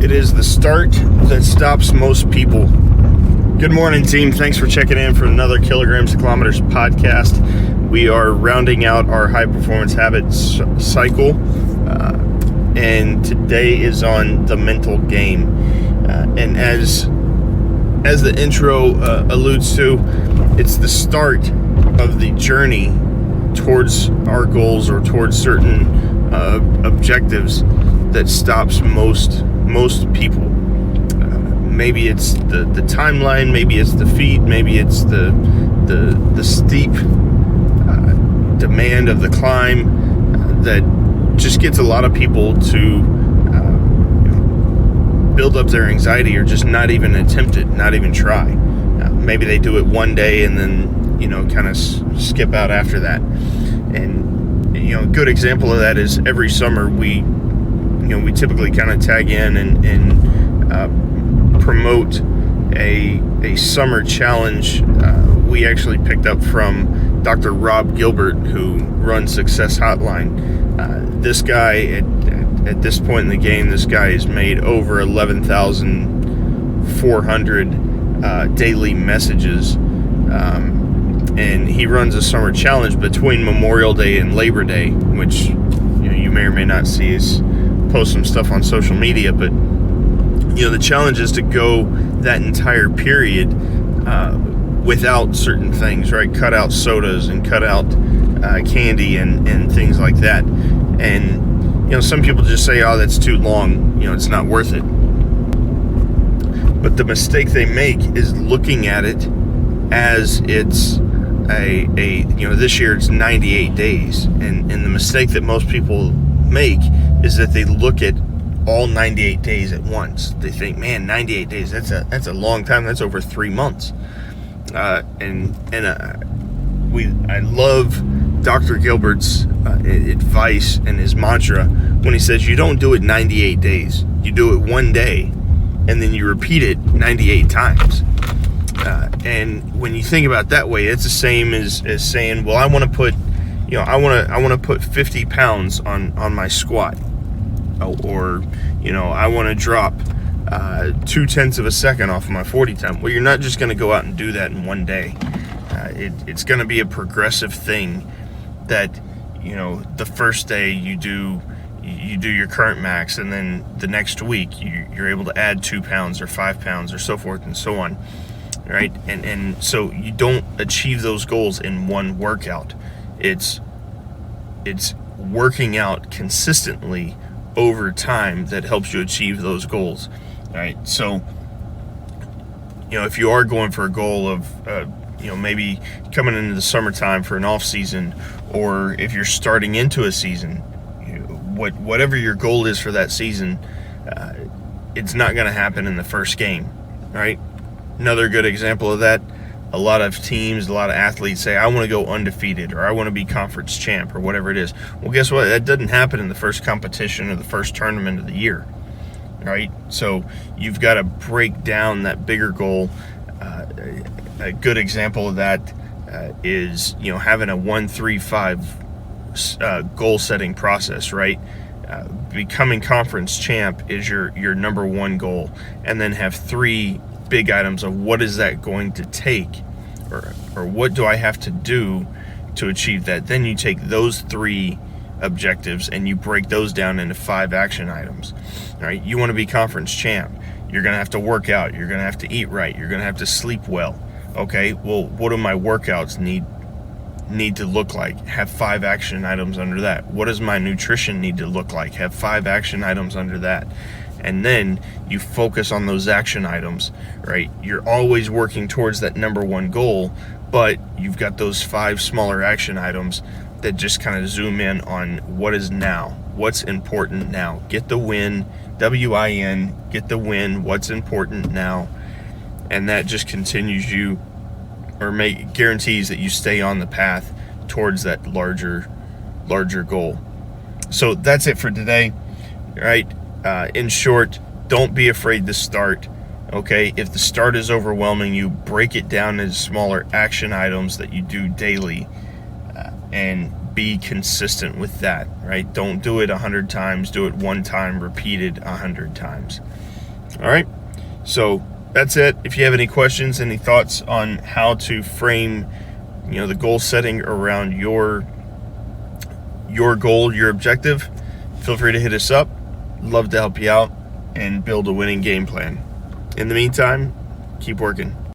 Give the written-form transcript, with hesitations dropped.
It is the start that stops most people. Good morning, team. Thanks for checking in for another Kilograms to Kilometers podcast. We are rounding out our high performance habits cycle, and today is on the mental game. And as the intro alludes to, it's the start of the journey towards our goals or towards certain objectives that stops most people. Maybe it's the timeline, maybe it's the feet, maybe it's the steep demand of the climb that just gets a lot of people to build up their anxiety or just not even attempt it, not even try. Maybe they do it one day and then kind of skip out after that. And a good example of that is every summer we typically kind of tag in and promote a summer challenge. We actually picked up from Dr. Rob Gilbert, who runs Success Hotline. This guy, at this point in the game, this guy has made over 11,400 daily messages. And he runs a summer challenge between Memorial Day and Labor Day, which you may or may not see us post some stuff on social media, but the challenge is to go that entire period without certain things, right? Cut out sodas and cut out candy and things like that. And some people just say, oh, that's too long, it's not worth it. But the mistake they make is looking at it as it's this year it's 98 days, and the mistake that most people make is that they look at all 98 days at once. They think, man, 98 days, that's a long time. That's over 3 months. I love Dr. Gilbert's advice and his mantra when he says you don't do it 98 days. You do it one day, and then you repeat it 98 times. And when you think about it that way, it's the same as saying, well, I want to put, I want to put 50 pounds on my squat, or I want to drop 0.2 of a second off of my 40 time. Well, you're not just going to go out and do that in one day. It's going to be a progressive thing that the first day you do your current max, and then the next week you're able to add 2 pounds or 5 pounds or so forth and so on. Right, and so you don't achieve those goals in one workout. It's working out consistently over time that helps you achieve those goals. All right, so if you are going for a goal of maybe coming into the summertime for an off season, or if you're starting into a season, whatever your goal is for that season, it's not going to happen in the first game. Right. Another good example of that, a lot of teams, a lot of athletes say, I want to go undefeated, or I want to be conference champ, or whatever it is. Well, guess what? That doesn't happen in the first competition or the first tournament of the year, right? So you've got to break down that bigger goal. A good example of that is, having a 1-3-5 goal setting process, right? Becoming conference champ is your number one goal, and then have 3 big items of what is that going to take, or what do I have to do to achieve that. Then you take those 3 objectives and you break those down into 5 action items. All right, you want to be conference champ, you're going to have to work out, you're going to have to eat right, you're going to have to sleep well. Okay, well, what do my workouts need to look like? Have 5 action items under that. What does my nutrition need to look like? Have 5 action items under that. And then you focus on those action items, right? You're always working towards that number one goal, but you've got those 5 smaller action items that just kind of zoom in on what is now, what's important now. Get the win, W-I-N, get the win, what's important now. And that just continues you, or guarantees that you stay on the path towards that larger goal. So that's it for today, right? In short, don't be afraid to start. Okay, if the start is overwhelming you, break it down into smaller action items that you do daily, and be consistent with that, right? Don't do it 100 times, do it one time, repeated 100 times. All right, so that's it. If you have any questions, any thoughts on how to frame, the goal setting around your goal, your objective, feel free to hit us up. Love to help you out and build a winning game plan. In the meantime, keep working.